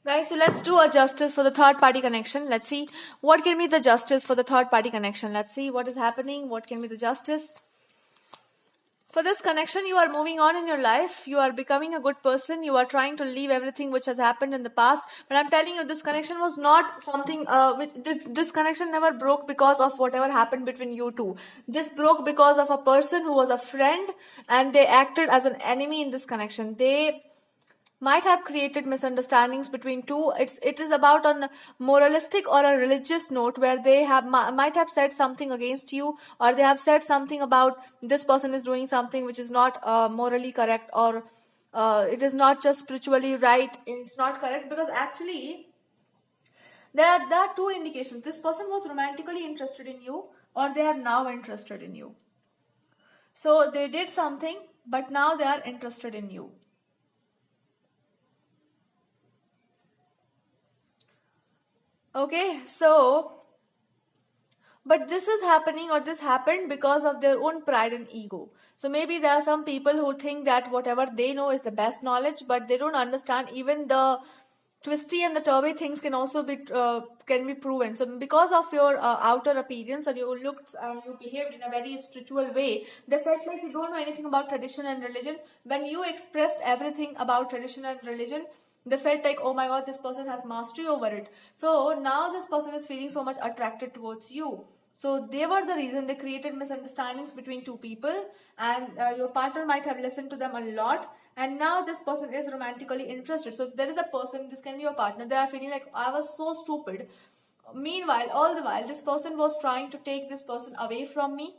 Guys, so let's do a justice for the third party connection. Let's see what can be the justice for the third party connection. Let's see what is happening, what can be the justice. For this connection, you are moving on in your life. You are becoming a good person. You are trying to leave everything which has happened in the past. But I'm telling you, this connection was not something which this connection never broke because of whatever happened between you two. This broke because of a person who was a friend, and they acted as an enemy in this connection. They might have created misunderstandings between two. It is about on a moralistic or a religious note where they might have said something against you, or they have said something about this person is doing something which is not morally correct, or it is not just spiritually right. It's not correct because actually there are two indications. This person was romantically interested in you, or they are now interested in you. So they did something, but now they are interested in you. Okay, so, but this is happening, or this happened because of their own pride and ego. So maybe there are some people who think that whatever they know is the best knowledge, but they don't understand even the twisty and the turvy things can be proven. So because of your outer appearance, and you looked and you behaved in a very spiritual way, they felt like you don't know anything about tradition and religion. When you expressed everything about tradition and religion, they felt like, oh my god, this person has mastery over it. So now this person is feeling so much attracted towards you. So they were the reason. They created misunderstandings between two people, and your partner might have listened to them a lot, and now this person is romantically interested. So there is a person, this can be your partner, they are feeling like, I was so stupid. Meanwhile, all the while, this person was trying to take this person away from me,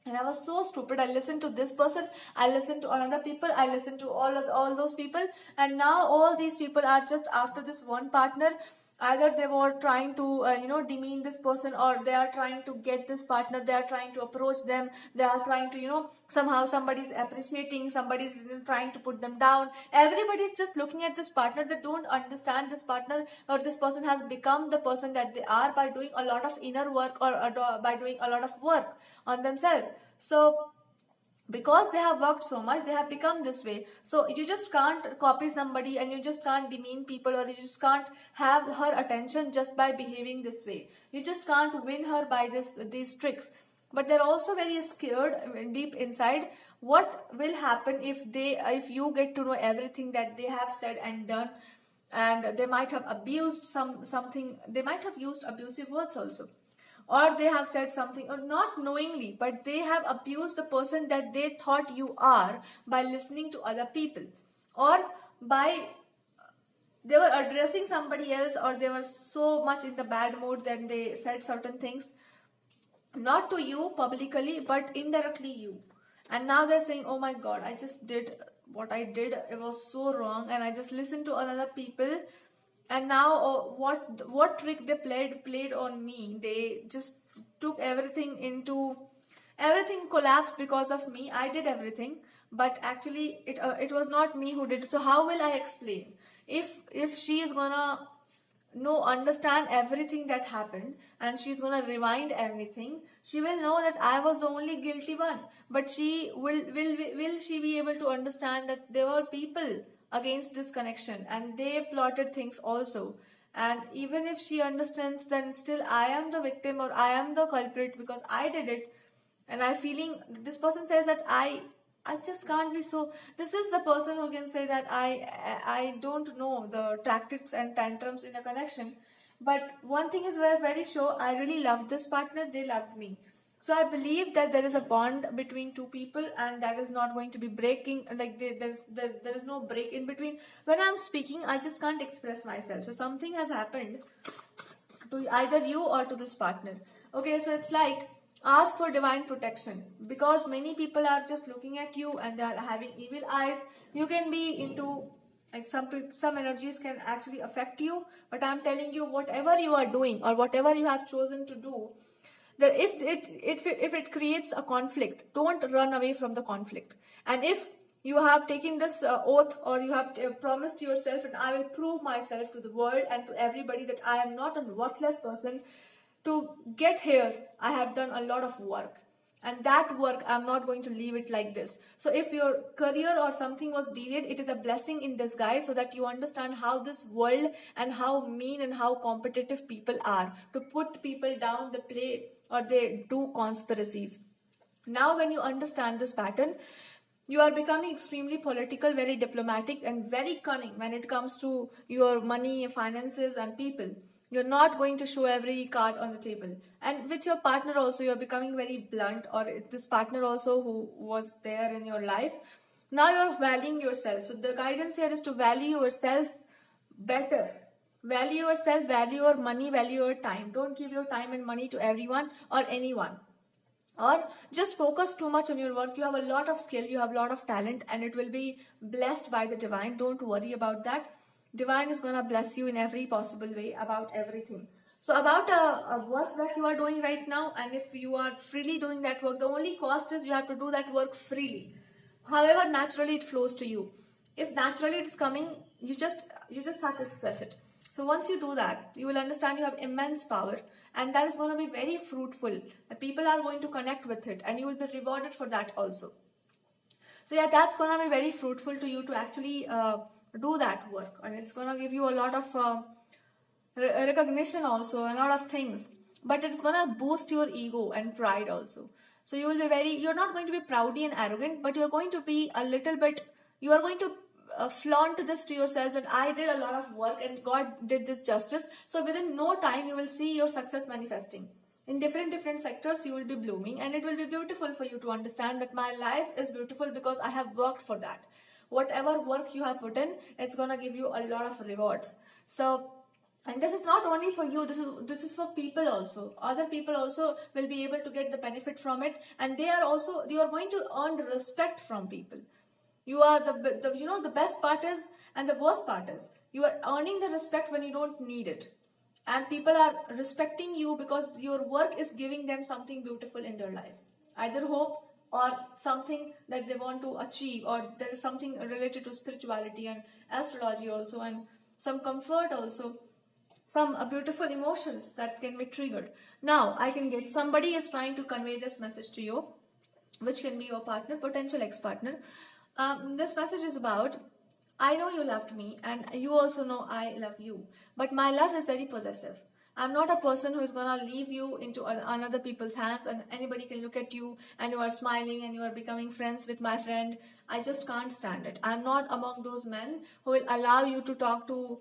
and I was so stupid. I listened to this person, I listened to another people, I listened to all those people, and now all these people are just after this one partner. Either they were trying to demean this person, or they are trying to get this partner, they are trying to approach them, they are trying to somehow somebody's appreciating, somebody's trying to put them down. Everybody is just looking at this partner. They don't understand this partner, or this person has become the person that they are by doing a lot of inner work, or by doing a lot of work on themselves. So because they have worked so much, they have become this way. So you just can't copy somebody, and you just can't demean people, or you just can't have her attention just by behaving this way. You just can't win her by these tricks. But they're also very scared deep inside. What will happen if you get to know everything that they have said and done? And they might have abused something. They might have used abusive words also, or they have said something, or not knowingly, but they have abused the person that they thought you are by listening to other people, or by they were addressing somebody else, or they were so much in the bad mood that they said certain things, not to you publicly, but indirectly you. And now they're saying, oh my god, I just did what I did, it was so wrong, and I just listened to other people. And now what trick they played on me. They just took everything collapsed because of me. I did everything, but actually it was not me who did it. So how will I explain if she is gonna understand everything that happened, and she's gonna rewind everything? She will know that I was the only guilty one, but she will she be able to understand that there were people against this connection, and they plotted things also? And even if she understands, then still I am the victim, or I am the culprit because I did it. And I feeling this person says that I just can't be so. This is the person who can say that I don't know the tactics and tantrums in a connection. But one thing is very sure, I really loved this partner, they loved me. So I believe that there is a bond between two people, and that is not going to be breaking. Like there is no break in between. When I'm speaking, I just can't express myself. So something has happened to either you or to this partner. Okay, so it's like, ask for divine protection, because many people are just looking at you and they are having evil eyes. You can be into, like, some energies can actually affect you, but I'm telling you, whatever you are doing or whatever you have chosen to do, that if it creates a conflict, don't run away from the conflict. And if you have taken this oath, or you have promised yourself, and I will prove myself to the world and to everybody that I am not a worthless person. To get here, I have done a lot of work. And that work, I'm not going to leave it like this. So if your career or something was delayed, it is a blessing in disguise, so that you understand how this world and how mean and how competitive people are to put people down, they play or they do conspiracies. Now when you understand this pattern, you are becoming extremely political, very diplomatic, and very cunning when it comes to your money, finances, and people. You're not going to show every card on the table. And with your partner also, you're becoming very blunt, or this partner also who was there in your life. Now you're valuing yourself. So the guidance here is to value yourself better. Value yourself, value your money, value your time. Don't give your time and money to everyone or anyone, or just focus too much on your work. You have a lot of skill, you have a lot of talent, and it will be blessed by the divine. Don't worry about that. Divine is going to bless you in every possible way about everything. So about a work that you are doing right now, and if you are freely doing that work, the only cost is you have to do that work freely. However naturally it flows to you. If naturally it's coming, you just have to express it. So once you do that, you will understand you have immense power, and that is going to be very fruitful. People are going to connect with it, and you will be rewarded for that also. So yeah, that's going to be very fruitful to you to actually do that work, and it's going to give you a lot of recognition also, a lot of things. But it's going to boost your ego and pride also. So you will be you're not going to be proudy and arrogant, but you're going to be a little bit, you are going to flaunt this to yourself that I did a lot of work and God did this justice. So within no time you will see your success manifesting in different sectors. You will be blooming, and it will be beautiful for you to understand that my life is beautiful because I have worked for that. Whatever work you have put in, it's going to give you a lot of rewards. So, and this is not only for you, this is for people also. Other people also will be able to get the benefit from it, and you are going to earn respect from people. You are the best part is, and the worst part is, you are earning the respect when you don't need it, and people are respecting you because your work is giving them something beautiful in their life, either hope or something that they want to achieve, or there is something related to spirituality and astrology also, and some comfort also, some beautiful emotions that can be triggered. Now I can get, somebody is trying to convey this message to you, which can be your partner, potential ex-partner. This message is about, I know you loved me, and you also know I love you, but my love is very possessive. I'm not a person who is gonna leave you into another people's hands, and anybody can look at you and you are smiling and you are becoming friends with my friend. I just can't stand it. I'm not among those men who will allow you to talk to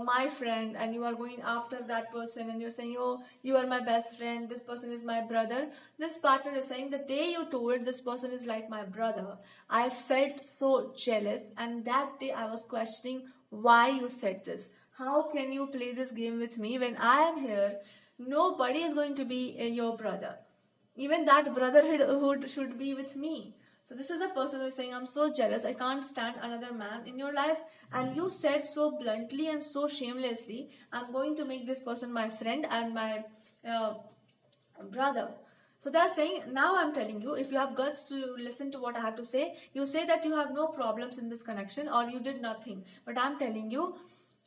my friend, and you are going after that person, and you're saying, oh, you are my best friend, this person is my brother. This partner is saying, the day you told this person is like my brother, I felt so jealous, and that day I was questioning why you said this. How can you play this game with me when I am here? Nobody is going to be your brother. Even that brotherhood should be with me. So this is a person who is saying, I'm so jealous, I can't stand another man in your life. And you said so bluntly and so shamelessly, I'm going to make this person my friend and my brother. So they're saying, now I'm telling you, if you have guts to listen to what I have to say, you say that you have no problems in this connection or you did nothing. But I'm telling you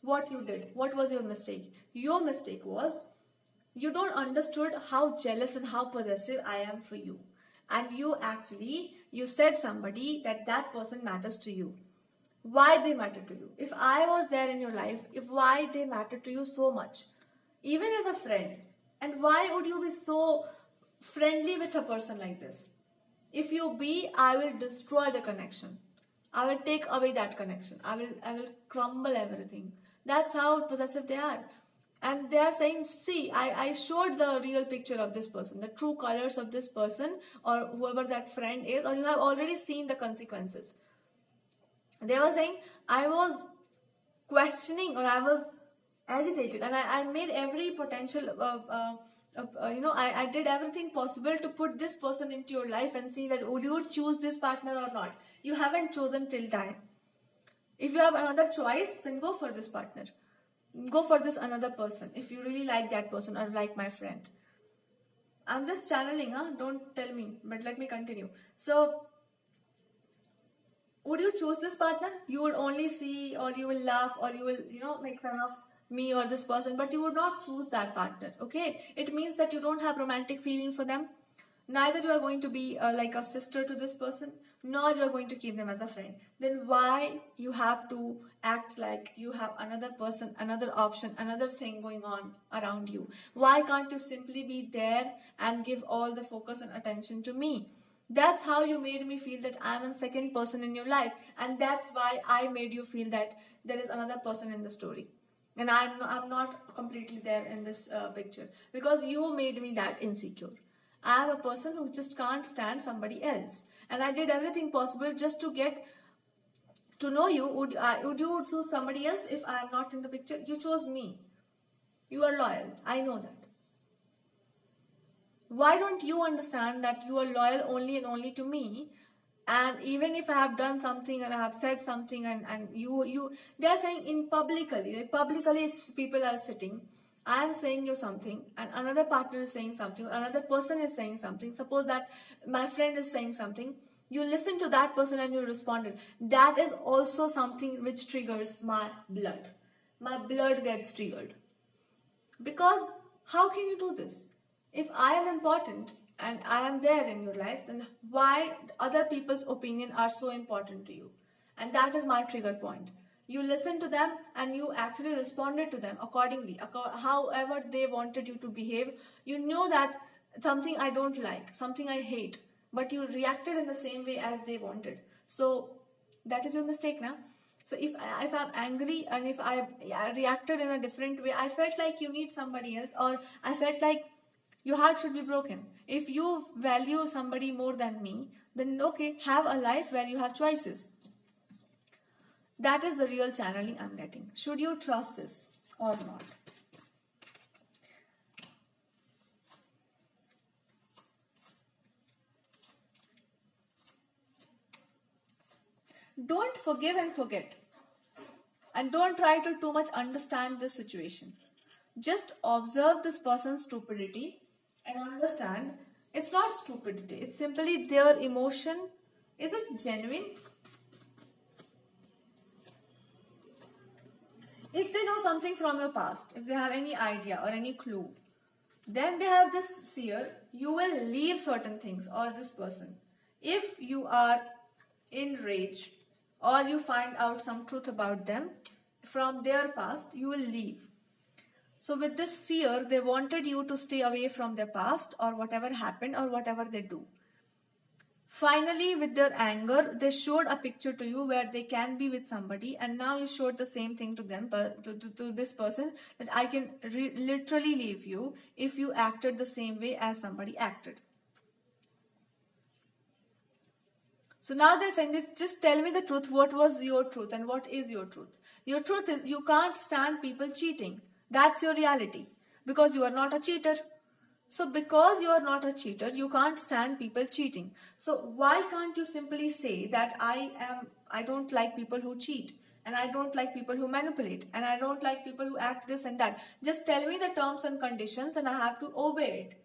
what you did. What was your mistake? Your mistake was, you don't understood how jealous and how possessive I am for you. And you said somebody that person matters to you. Why they matter to you? If I was there in your life, why they matter to you so much, even as a friend, and why would you be so friendly with a person like this? If you be, I will destroy the connection. I will take away that connection. I will crumble everything. That's how possessive they are. And they are saying, see, I showed the real picture of this person, the true colors of this person, or whoever that friend is, or you have already seen the consequences. They were saying, I was questioning, or I was agitated, and I made every potential I did everything possible to put this person into your life and see that would you choose this partner or not. You haven't chosen till time. If you have another choice, then go for this partner, go for this another person if you really like that person or like my friend. I'm just channeling, don't tell me, but let me continue. So would you choose this partner? You would only see, or you will laugh, or you will make fun of me or this person, but you would not choose that partner. Okay, it means that you don't have romantic feelings for them. Neither you are going to be like a sister to this person, nor you are going to keep them as a friend. Then why you have to act like you have another person, another option, another thing going on around you? Why can't you simply be there and give all the focus and attention to me? That's how you made me feel that I'm a second person in your life, and that's why I made you feel that there is another person in the story, and I'm not completely there in this picture, because you made me that insecure. I am a person who just can't stand somebody else, and I did everything possible just to get to know you. Would you choose somebody else if I am not in the picture? You chose me. You are loyal. I know that. Why don't you understand that you are loyal only and only to me? And even if I have done something and I have said something, and you they are saying in publicly, like publicly, if people are sitting, I am saying you something and another partner is saying something, another person is saying something. Suppose that my friend is saying something, you listen to that person and you responded. That is also something which triggers my blood. My blood gets triggered. Because how can you do this? If I am important and I am there in your life, then why other people's opinion are so important to you? And that is my trigger point. You listen to them and you actually responded to them accordingly, however they wanted you to behave. You know that something I don't like, something I hate, but you reacted in the same way as they wanted. So that is your mistake now. So if I'm angry and if I reacted in a different way, I felt like you need somebody else, or I felt like your heart should be broken. If you value somebody more than me, then okay, have a life where you have choices. That is the real channeling I'm getting. Should you trust this or not? Don't forgive and forget. And don't try to too much understand this situation. Just observe this person's stupidity and understand it's not stupidity. It's simply their emotion. Is it genuine? If they know something from your past, if they have any idea or any clue, then they have this fear you will leave certain things or this person. If you are in rage or you find out some truth about them from their past, you will leave. So with this fear, they wanted you to stay away from their past or whatever happened or whatever they do. Finally, with their anger, they showed a picture to you where they can be with somebody, and now you showed the same thing to them, to this person, that I can literally leave you if you acted the same way as somebody acted. So now they're saying this, just tell me the truth. What was your truth and what is your truth? Your truth is you can't stand people cheating. That's your reality, because you are not a cheater. So because you are not a cheater, you can't stand people cheating. So why can't you simply say that I don't like people who cheat, and I don't like people who manipulate, and I don't like people who act this and that. Just tell me the terms and conditions and I have to obey it.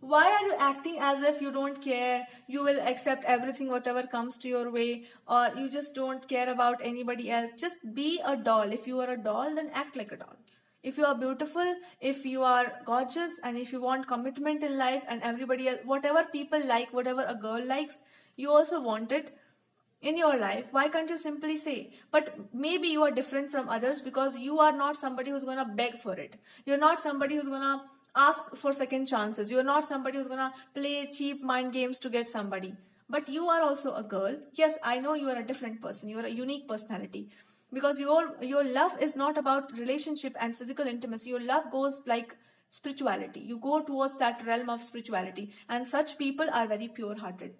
Why are you acting as if you don't care, you will accept everything whatever comes to your way, or you just don't care about anybody else? Just be a doll. If you are a doll, then act like a doll. If you are beautiful, if you are gorgeous, and if you want commitment in life and everybody else, whatever people like, whatever a girl likes, you also want it in your life. Why can't you simply say? But maybe you are different from others because you are not somebody who's going to beg for it. You're not somebody who's going to ask for second chances. You're not somebody who's going to play cheap mind games to get somebody. But you are also a girl. Yes, I know you are a different person. You are a unique personality. Because your love is not about relationship and physical intimacy. Your love goes like spirituality. You go towards that realm of spirituality. And such people are very pure-hearted.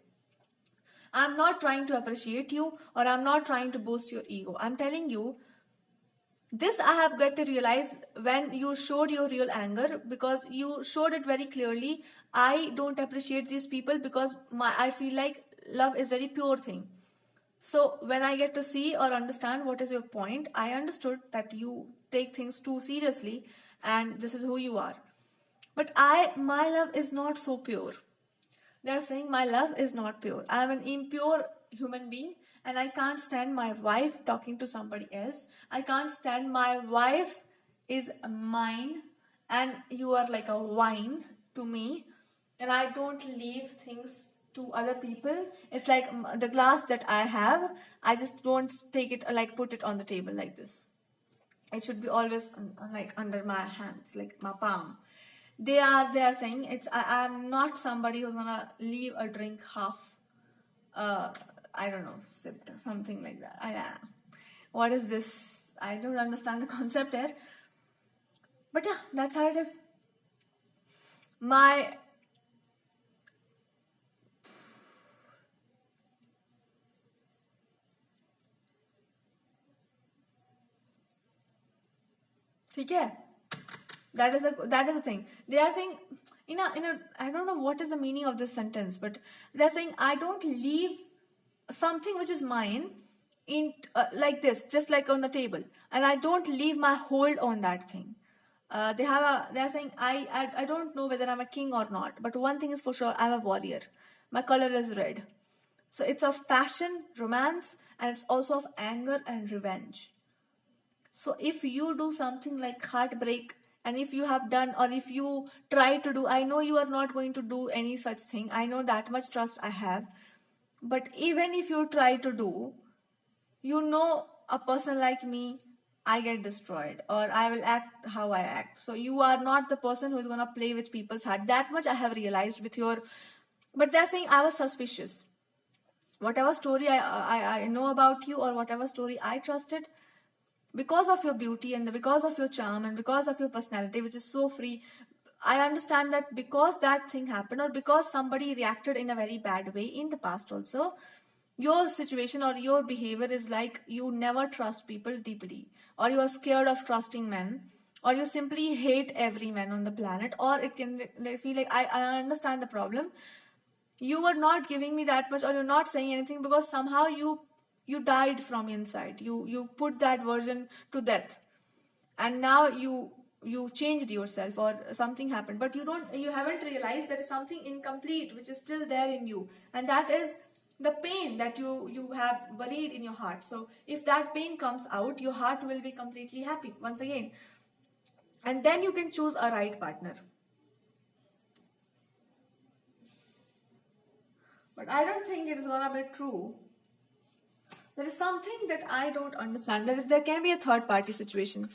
I'm not trying to appreciate you, or I'm not trying to boost your ego. I'm telling you, this I have got to realize when you showed your real anger, because you showed it very clearly. I don't appreciate these people because I feel like love is very pure thing. So when I get to see or understand what is your point, I understood that you take things too seriously and this is who you are. But my love is not so pure. They're saying my love is not pure. I am an impure human being, and I can't stand my wife talking to somebody else. I can't stand my wife is mine and you are like a wine to me. and I don't leave things to other people. It's like the glass that I have, I just don't take it, like put it on the table like this. It should be always like under my hands, like my palm. They are saying I'm not somebody who's gonna leave a drink half, uh I don't know, sipped or something like that. What is this? I don't understand the concept here. But yeah, that's how it is. My ठीक है, that is a thing. They are saying, I don't know what is the meaning of this sentence, but they're saying I don't leave something which is mine in like this, just like on the table, and I don't leave my hold on that thing. They're saying I don't know whether I'm a king or not, but one thing is for sure, I'm a warrior. My color is red. So it's of passion, romance, and it's also of anger and revenge. So if you do something like heartbreak, and if you have done, or if you try to do, I know you are not going to do any such thing. I know that much trust I have. But even if you try to do, a person like me, I get destroyed, or I will act how I act. So you are not the person who is going to play with people's heart. That much I have realized with your. But they're saying I was suspicious. Whatever story I know about you, or whatever story I trusted, because of your beauty and because of your charm and because of your personality, which is so free, I understand that because that thing happened, or because somebody reacted in a very bad way in the past also, your situation or your behavior is like you never trust people deeply, or you are scared of trusting men, or you simply hate every man on the planet, or it can feel like I understand the problem. You were not giving me that much, or you're not saying anything because somehow you died from inside. You put that version to death, and now you changed yourself, or something happened, but you haven't realized there is something incomplete which is still there in you, and that is the pain that you have buried in your heart. So if that pain comes out, your heart will be completely happy once again, and then you can choose a right partner. But I don't think it is gonna be true. There is something that I don't understand. There can be a third party situation.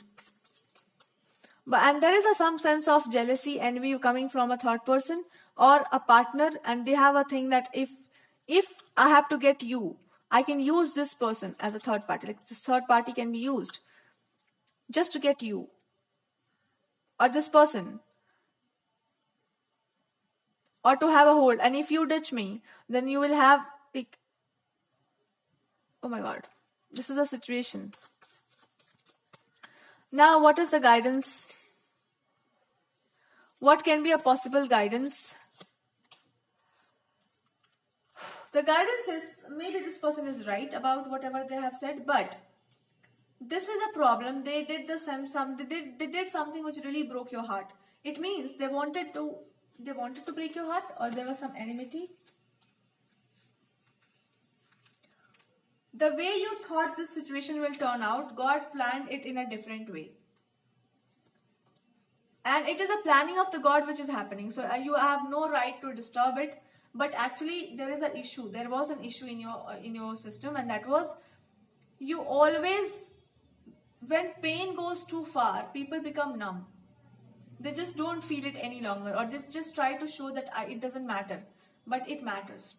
And there is some sense of jealousy, envy coming from a third person or a partner, and they have a thing that if I have to get you, I can use this person as a third party. Like this third party can be used just to get you or this person, or to have a hold. And if you ditch me, then you will have like, oh my god, this is a situation. Now, what is the guidance? What can be a possible guidance? The guidance is, maybe this person is right about whatever they have said, but this is a problem. They did they did something which really broke your heart. It means they wanted to break your heart, or there was some enmity. The way you thought this situation will turn out, God planned it in a different way. And it is a planning of the God which is happening. So you have no right to disturb it. But actually, there is an issue. There was an issue in your system, and that was, you always, when pain goes too far, people become numb. They just don't feel it any longer, or they just try to show that it doesn't matter, but it matters.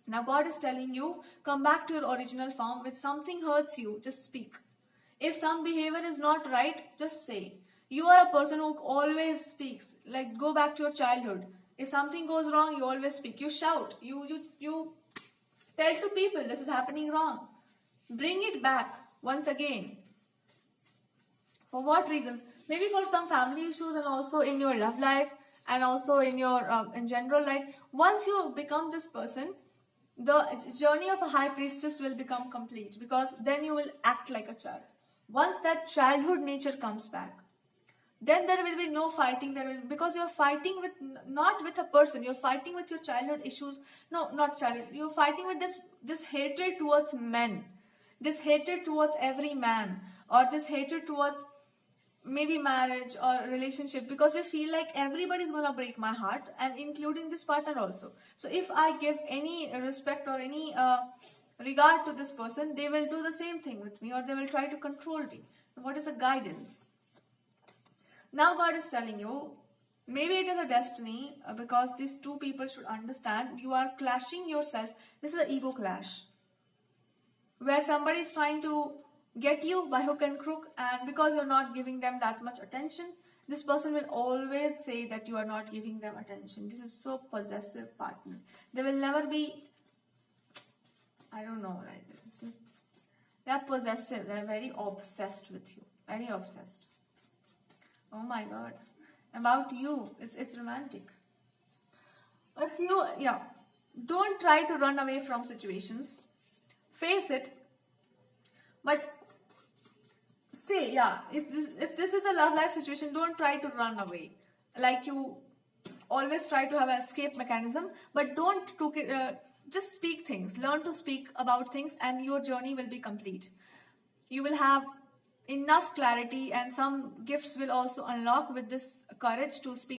Now God is telling you, come back to your original form. If something hurts you, just speak. If some behavior is not right, just say. You are a person who always speaks. Like, go back to your childhood. If something goes wrong, you always speak. You shout. You tell to people this is happening wrong. Bring it back once again. For what reasons? Maybe for some family issues, and also in your love life, and also in your in general life. Once you become this person, the journey of a high priestess will become complete, because then you will act like a child. Once that childhood nature comes back, then there will be no fighting. Because you're fighting with, not with a person, you're fighting with your childhood issues. No, not childhood. You're fighting with this hatred towards men, this hatred towards every man, or this hatred towards maybe marriage or relationship, because you feel like everybody's gonna break my heart, and including this partner also. So if I give any respect or any regard to this person, they will do the same thing with me, or they will try to control me. What is the guidance? Now God is telling you, maybe it is a destiny, because these two people should understand you are clashing yourself. This is an ego clash where somebody is trying to get you by hook and crook, and because you're not giving them that much attention, this person will always say that you are not giving them attention. This is so possessive partner. They will never be, I don't know, like this is, they're possessive. They're very obsessed with you, very obsessed. Oh my God, about you. It's romantic. It's you. Yeah, don't try to run away from situations. Face it, but stay. Yeah, if this is a love life situation, don't try to run away. Like you always try to have an escape mechanism, but don't took it. Just speak things. Learn to speak about things, and your journey will be complete. You will have enough clarity, and some gifts will also unlock with this courage to speak